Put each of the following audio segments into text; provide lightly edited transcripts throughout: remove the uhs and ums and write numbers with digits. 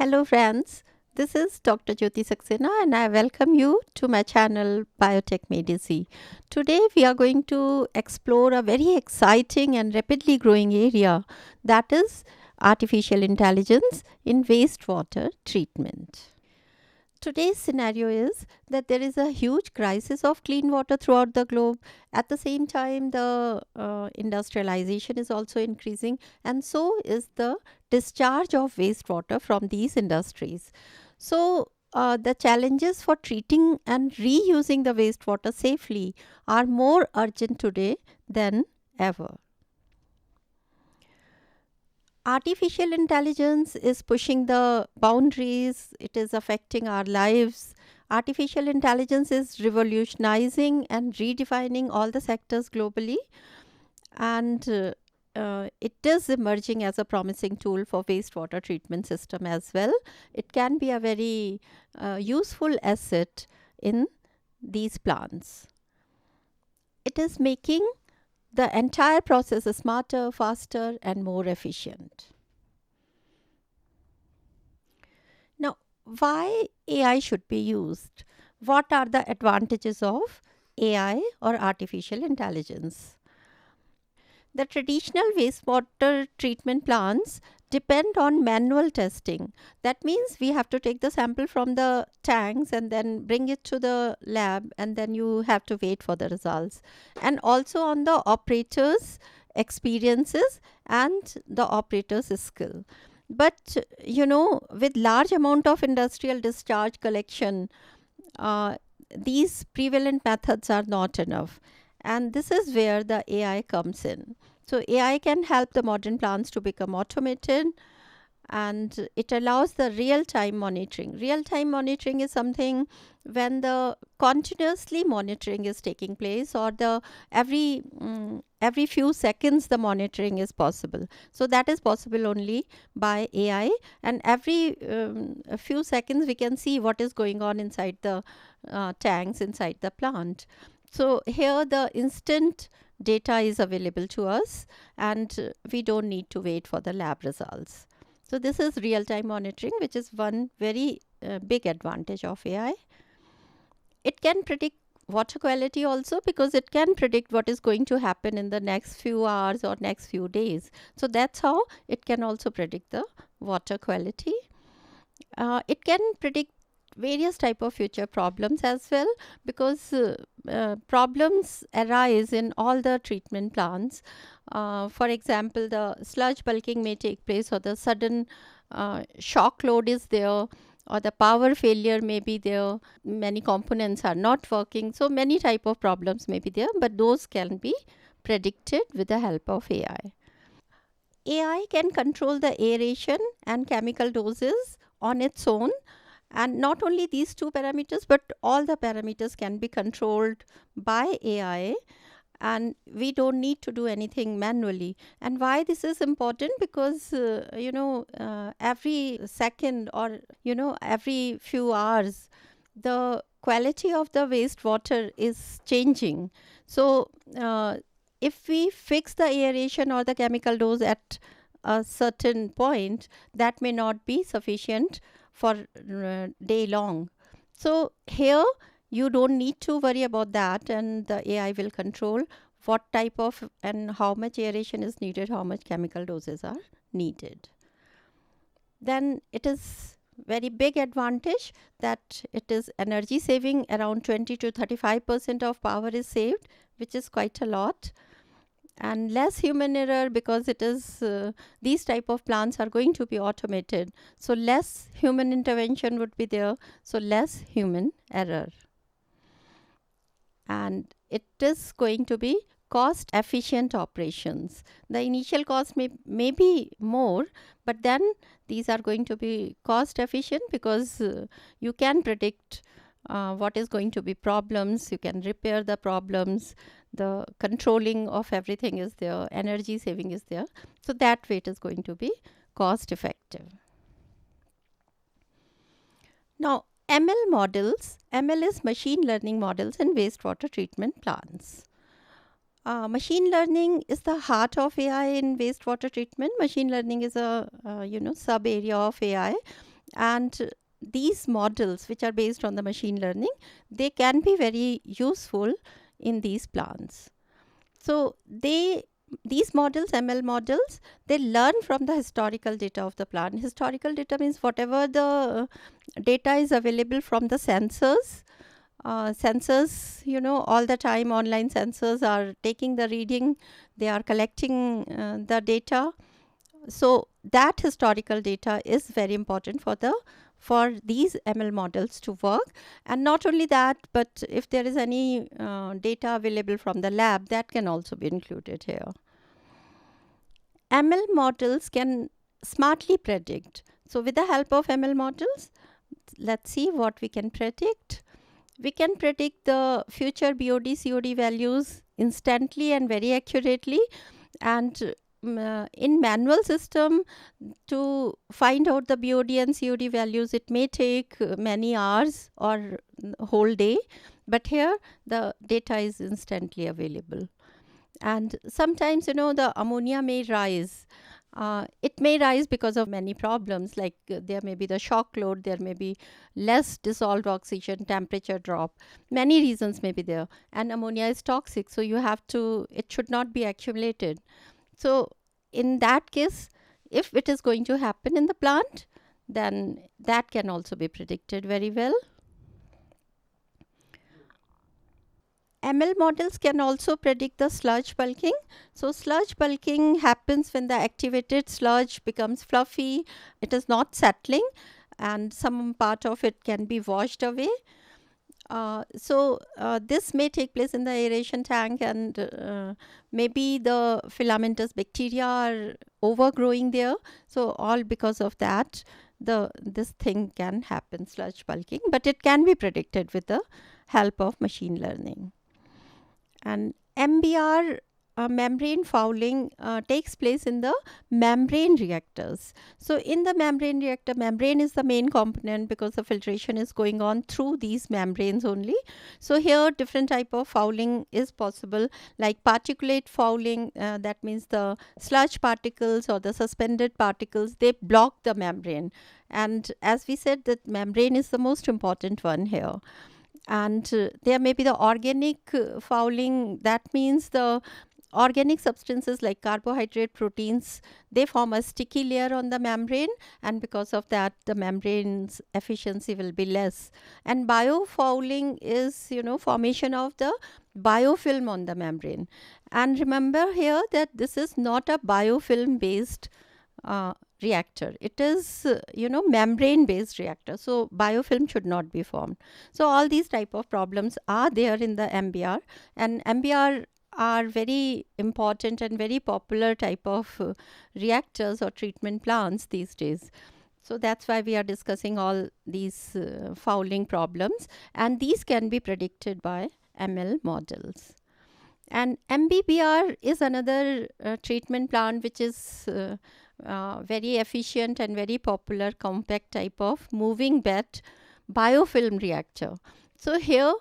Hello, friends. This is Dr. Jyoti Saxena, and I welcome you to my channel Biotech Medicine. Today, we are going to explore a very exciting and rapidly growing area, that is artificial intelligence in wastewater treatment. Today's scenario is that there is a huge crisis of clean water throughout the globe. At the same time, the industrialization is also increasing, and so is the discharge of wastewater from these industries. So, the challenges for treating and reusing the wastewater safely are more urgent today than ever. Artificial intelligence is pushing the boundaries, it is affecting our lives. Artificial intelligence is revolutionizing and redefining all the sectors globally, and it is emerging as a promising tool for wastewater treatment system as well. It can be a very useful asset in these plants. It is making the entire process smarter, faster, and more efficient. Now, why AI should be used? What are the advantages of AI or artificial intelligence? The traditional wastewater treatment plants depend on manual testing. That means we have to take the sample from the tanks and then bring it to the lab, and then you have to wait for the results. And also on the operators' experiences and the operator's skill. But with large amount of industrial discharge collection, uh, these prevalent methods are not enough, and this is where the AI comes in. So AI can help the modern plants to become automated, and it allows the real time monitoring. Real time monitoring is something when the continuously monitoring is taking place, or the every few seconds the monitoring is possible. So that is possible only by AI, and every a few seconds we can see what is going on inside the tanks inside the plant. So here the instant data is available to us, and we don't need to wait for the lab results. So this is real time monitoring, which is one very big advantage of AI. It can predict water quality also, because it can predict what is going to happen in the next few hours or next few days. So that's how it can also predict the water quality. It can predict various type of future problems as well, because problems arise in all the treatment plants. For example, the sludge bulking may take place, or the sudden shock load is there, or the power failure may be there, many components are not working. So many type of problems may be there, but those can be predicted with the help of AI. AI can control the aeration and chemical doses on its own, and not only these two parameters, but all the parameters can be controlled by AI, and we don't need to do anything manually. And why this is important? Because every second, or every few hours, the quality of the wastewater is changing. So if we fix the aeration or the chemical dose at a certain point, that may not be sufficient for day long. So here you don't need to worry about that, and the AI will control what type of and how much aeration is needed, how much chemical doses are needed. Then it is very big advantage that it is energy saving. Around 20 to 35% of power is saved, which is quite a lot. And less human error, because it is these type of plants are going to be automated, so less human intervention would be there, so less human error. And it is going to be cost efficient operations. The initial cost may be more, but then these are going to be cost efficient, because you can predict what is going to be problems, you can repair the problems, the controlling of everything is there, energy saving is there. So that way it is going to be cost effective. Now, ML is machine learning models in wastewater treatment plants. Machine learning is the heart of AI in wastewater treatment. Machine learning is a sub area of AI, And these models, which are based on the machine learning, they can be very useful in these plants. So these models, ML models, they learn from the historical data of the plant. Historical data means whatever the data is available from the sensors. Sensors, all the time online sensors are taking the reading, they are collecting the data. So that historical data is very important for these ML models to work. And not only that, but if there is any data available from the lab, that can also be included here. ML models can smartly predict. So with the help of ML models, let's see what we can predict. We can predict the future BOD COD values instantly and very accurately. And in manual system, to find out the BOD and COD values, it may take many hours or whole day, but here the data is instantly available. And sometimes, the ammonia may rise. It may rise because of many problems, like there may be the shock load, there may be less dissolved oxygen, temperature drop. Many reasons may be there. And ammonia is toxic, so it should not be accumulated. So in that case, if it is going to happen in the plant, then that can also be predicted very well. ML models can also predict the sludge bulking. So sludge bulking happens when the activated sludge becomes fluffy. It is not settling, and some part of it can be washed away. This may take place in the aeration tank, and maybe the filamentous bacteria are overgrowing there. So all because of that, this thing can happen, sludge bulking, but it can be predicted with the help of machine learning. And MBR, membrane fouling, takes place in the membrane reactors. So in the membrane reactor, membrane is the main component because the filtration is going on through these membranes only. So here different type of fouling is possible, like particulate fouling, that means the sludge particles or the suspended particles, they block the membrane. And as we said, that membrane is the most important one here. And there may be the organic fouling, that means the organic substances like carbohydrate, proteins, they form a sticky layer on the membrane, and because of that the membrane's efficiency will be less. And biofouling is, formation of the biofilm on the membrane. And remember here that this is not a biofilm based reactor, it is membrane based reactor, so biofilm should not be formed. So all these type of problems are there in the MBR, and MBR are very important and very popular type of reactors or treatment plants these days. So that's why we are discussing all these fouling problems, and these can be predicted by ML models. And MBBR is another treatment plant which is very efficient and very popular compact type of moving bed biofilm reactor. So here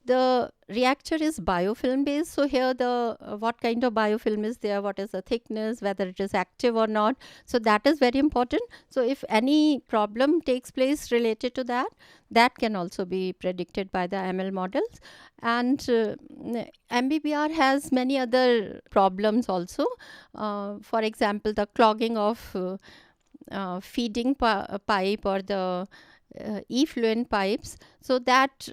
the reactor is biofilm based. So here the what kind of biofilm is there, what is the thickness, whether it is active or not, so that is very important. So if any problem takes place related to that, that can also be predicted by the ML models. And MBBR has many other problems also. For example, the clogging of feeding pipe or the effluent pipes, so that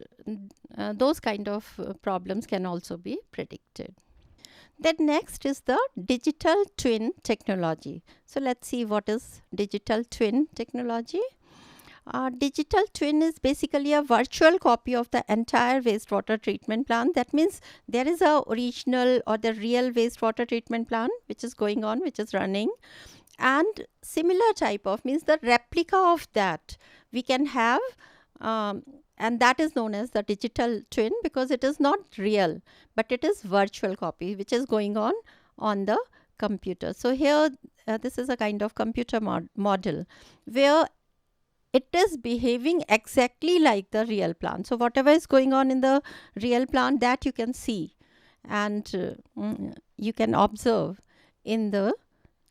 those kind of problems can also be predicted. Then next is the digital twin technology. So let's see what is digital twin technology. Digital twin is basically a virtual copy of the entire wastewater treatment plant. That means there is a original or the real wastewater treatment plant which is going on, which is running, and similar type of, means the replica of that we can have, and that is known as the digital twin, because it is not real but it is virtual copy which is going on the computer. So here this is a kind of computer model where it is behaving exactly like the real plant. So whatever is going on in the real plant, that you can see, and you can observe in the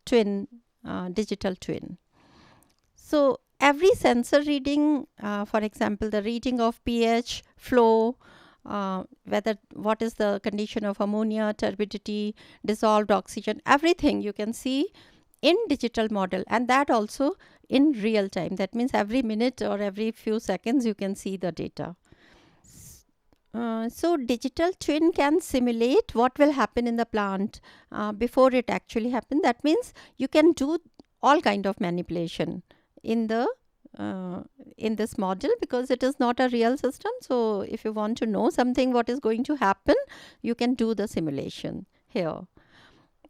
twin, digital twin. So every sensor reading, for example, the reading of pH, flow, whether what is the condition of ammonia, turbidity, dissolved oxygen, everything you can see in digital model, and that also in real time. That means every minute or every few seconds you can see the data. So digital twin can simulate what will happen in the plant before it actually happens. That means you can do all kind of manipulation in the uh, in this model, because it is not a real system. So if you want to know something what is going to happen, you can do the simulation here.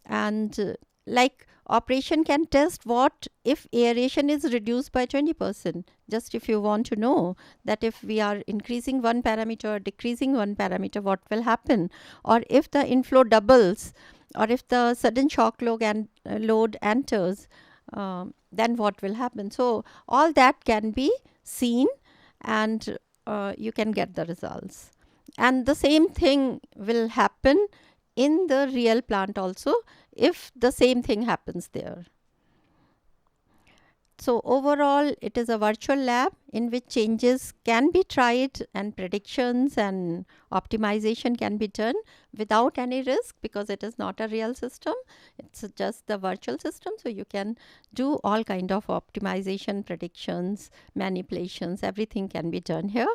And like operation can test what if aeration is reduced by 20%. Just if you want to know that if we are increasing one parameter or decreasing one parameter, what will happen, or if the inflow doubles, or if the sudden shock load enters, then what will happen. So all that can be seen, and you can get the results. And the same thing will happen in the real plant also, if the same thing happens there. So overall, it is a virtual lab in which changes can be tried and predictions and optimization can be done without any risk, because it is not a real system. It's just the virtual system. So you can do all kind of optimization, predictions, manipulations, everything can be done here.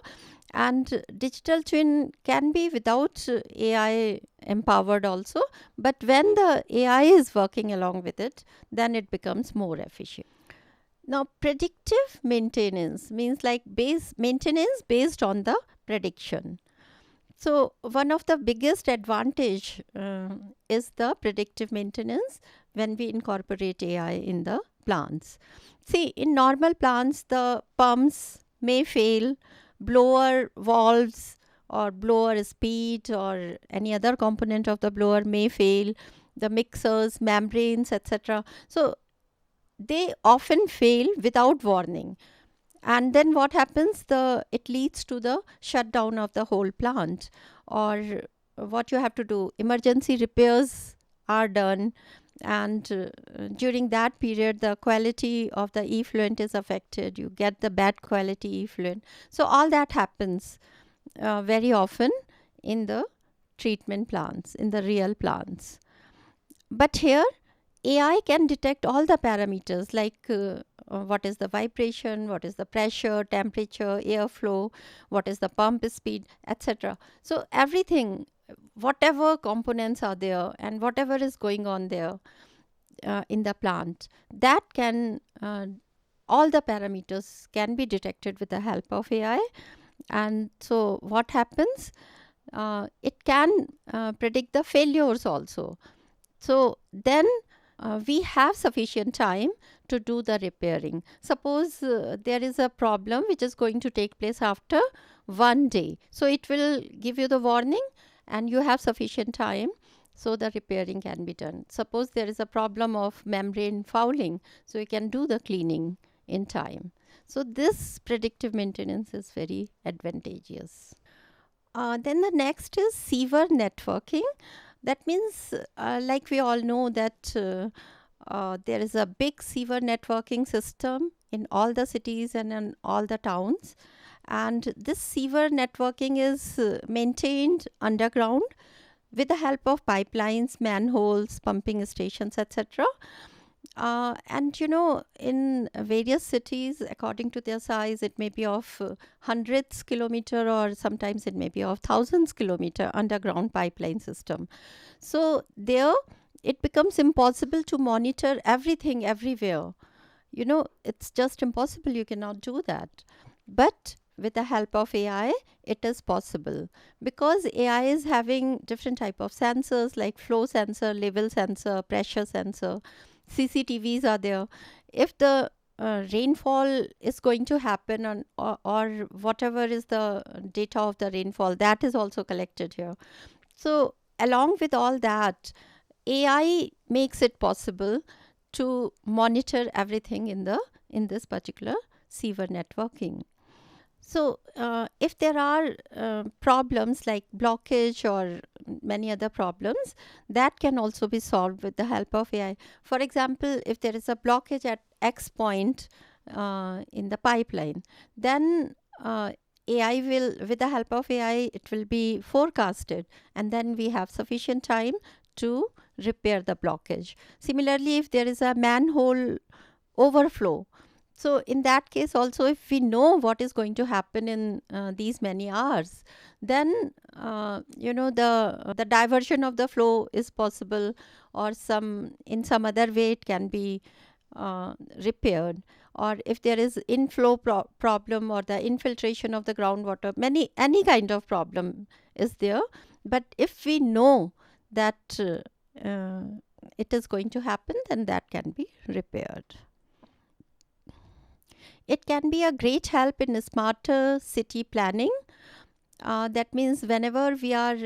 And digital twin can be without AI empowered also, but when the AI is working along with it, then it becomes more efficient. Now, predictive maintenance means like base maintenance based on the prediction. So, one of the biggest advantage is the predictive maintenance when we incorporate AI in the plants. See, in normal plants, the pumps may fail, blower valves or blower speed or any other component of the blower may fail, the mixers, membranes, etc. So, they often fail without warning, and then what happens, the it leads to the shutdown of the whole plant. Or what you have to do, emergency repairs are done, and during that period the quality of the effluent is affected, you get the bad quality effluent. So all that happens very often in the treatment plants, in the real plants. But here AI can detect all the parameters, like what is the vibration, what is the pressure, temperature, airflow, what is the pump speed, etc. So everything, whatever components are there and whatever is going on there in the plant, that can all the parameters can be detected with the help of AI. And so what happens? It can predict the failures also. So then we have sufficient time to do the repairing. Suppose there is a problem which is going to take place after 1 day. So it will give you the warning and you have sufficient time, so the repairing can be done. Suppose there is a problem of membrane fouling, so you can do the cleaning in time. So this predictive maintenance is very advantageous. Then the next is sewer networking. That means, like we all know, that there is a big sewer networking system in all the cities and in all the towns. And this sewer networking is maintained underground with the help of pipelines, manholes, pumping stations, etc. And you know, in various cities, according to their size, it may be of hundreds kilometer, or sometimes it may be of thousands kilometer underground pipeline system. So there, it becomes impossible to monitor everything everywhere. You know, it's just impossible. You cannot do that. But with the help of AI, it is possible, because AI is having different type of sensors like flow sensor, level sensor, pressure sensor. CCTVs are there. If the rainfall is going to happen on, or whatever is the data of the rainfall, that is also collected here. So along with all that, AI makes it possible to monitor everything in this particular sewer networking. So, if there are problems like blockage or many other problems, that can also be solved with the help of AI. For example, if there is a blockage at X point in the pipeline. Then AI will, with the help of AI, it will be forecasted, and then we have sufficient time to repair the blockage. Similarly, if there is a manhole overflow, so in that case also, if we know what is going to happen in these many hours, then the diversion of the flow is possible, or some in some other way it can be repaired. Or if there is inflow problem, or the infiltration of the groundwater, any kind of problem is there, but if we know that it is going to happen, then that can be repaired. It can be a great help in smarter city planning. That means whenever we are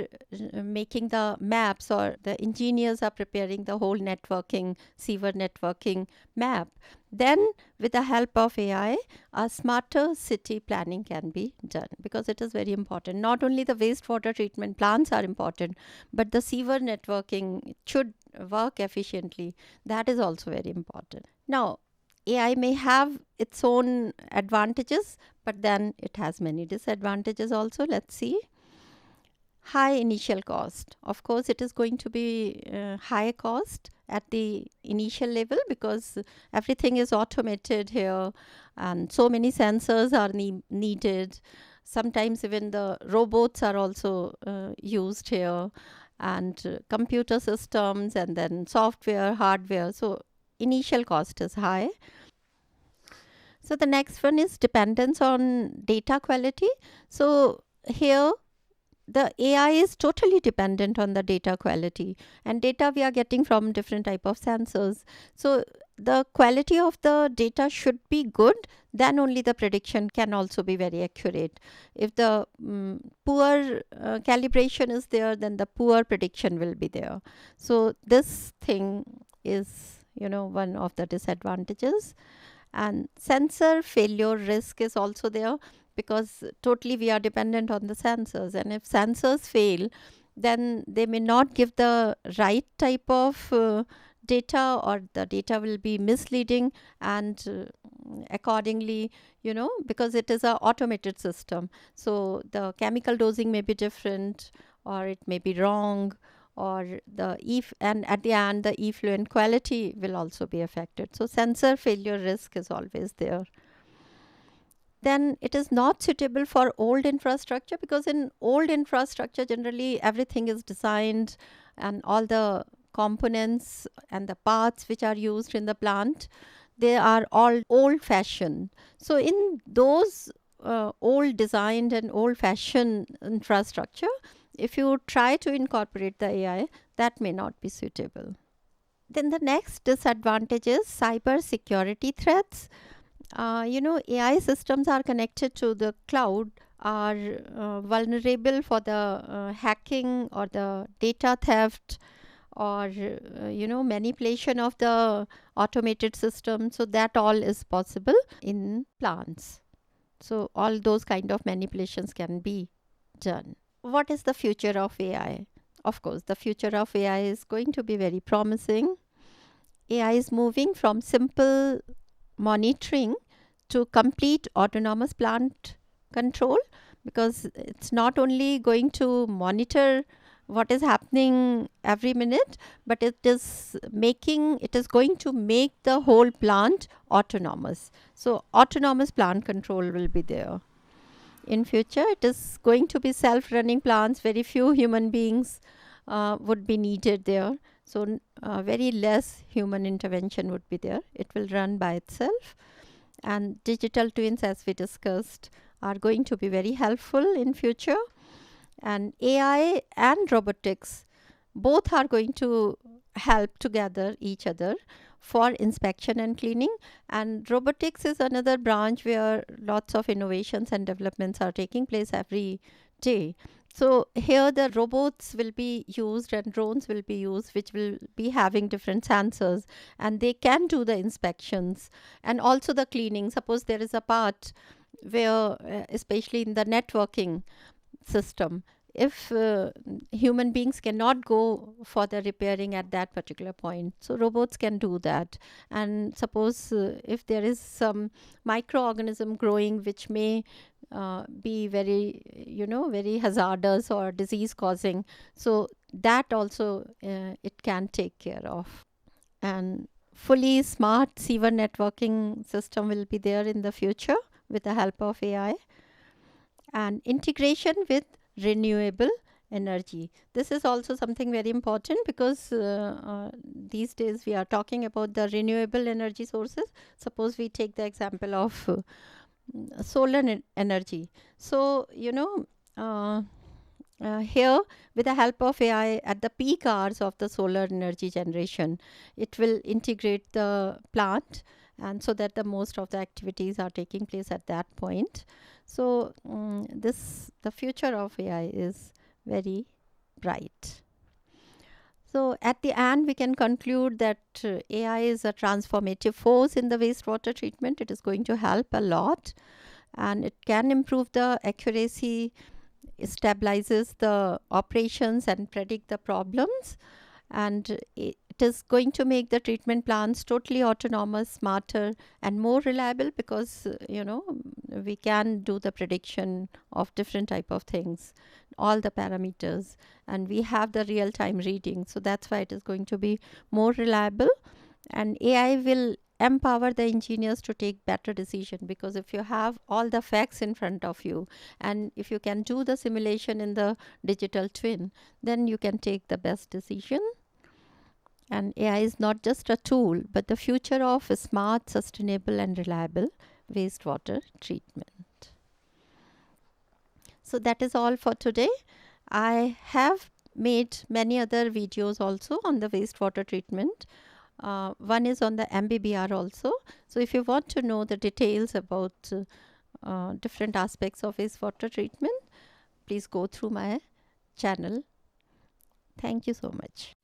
making the maps, or the engineers are preparing the whole sewer networking map, then with the help of AI, a smarter city planning can be done, because it is very important. Not only the wastewater treatment plants are important, but the sewer networking should work efficiently. That is also very important. Now, AI may have its own advantages, but then it has many disadvantages also. Let's see. High initial cost. Of course, it is going to be high cost at the initial level, because everything is automated here, and so many sensors are needed. Sometimes even the robots are also used here, and computer systems, and then software, hardware. So initial cost is high. So the next one is dependence on data quality. So here the AI is totally dependent on the data quality, and data we are getting from different type of sensors. So the quality of the data should be good, then only the prediction can also be very accurate. If the poor calibration is there, then the poor prediction will be there. So this thing is one of the disadvantages. And sensor failure risk is also there, because totally we are dependent on the sensors, and if sensors fail, then they may not give the right type of data, or the data will be misleading, and accordingly, because it is a automated system, so the chemical dosing may be different, or it may be wrong, or and at the end the effluent quality will also be affected. So sensor failure risk is always there. Then it is not suitable for old infrastructure, because in old infrastructure generally everything is designed, and all the components and the parts which are used in the plant, they are all old fashioned. So in those old designed and old fashioned infrastructure, if you try to incorporate the AI, that may not be suitable. Then the next disadvantage is cyber security threats. AI systems are connected to the cloud, are vulnerable for the hacking, or the data theft, or manipulation of the automated system. So that all is possible in plants. So all those kind of manipulations can be done. What is the future of AI? Of course, the future of AI is going to be very promising. AI is moving from simple monitoring to complete autonomous plant control, because it's not only going to monitor what is happening every minute, but it is going to make the whole plant autonomous. So autonomous plant control will be there. In future, it is going to be self-running plants. Very few human beings would be needed there. So very less human intervention would be there. It will run by itself. And digital twins, as we discussed, are going to be very helpful in future. And AI and robotics both are going to help together each other for inspection and cleaning. And robotics is another branch where lots of innovations and developments are taking place every day. So here the robots will be used, and drones will be used, which will be having different sensors, and they can do the inspections and also the cleaning. Suppose there is a part where, especially in the networking system, if human beings cannot go for the repairing at that particular point, so robots can do that. And suppose if there is some microorganism growing which may be very, very hazardous or disease causing, so that also it can take care of. And fully smart sewer networking system will be there in the future with the help of AI. And integration with renewable energy, this is also something very important, because these days we are talking about the renewable energy sources. Suppose we take the example of solar energy. So uh, here, with the help of AI, at the peak hours of the solar energy generation, it will integrate the plant, and so that the most of the activities are taking place at that point. So this the future of AI is very bright. So at the end, we can conclude that AI is a transformative force in the wastewater treatment. It is going to help a lot, and it can improve the accuracy, stabilizes the operations, and predict the problems. And it is going to make the treatment plants totally autonomous, smarter, and more reliable, because we can do the prediction of different type of things, all the parameters, and we have the real time reading. So that's why it is going to be more reliable. And AI will empower the engineers to take better decision, because if you have all the facts in front of you, and if you can do the simulation in the digital twin, then you can take the best decision. And AI is not just a tool, but the future of smart, sustainable, and reliable wastewater treatment. So that is all for today. I have made many other videos also on the wastewater treatment. One is on the MBBR also. So if you want to know the details about different aspects of wastewater treatment, please go through my channel. Thank you so much.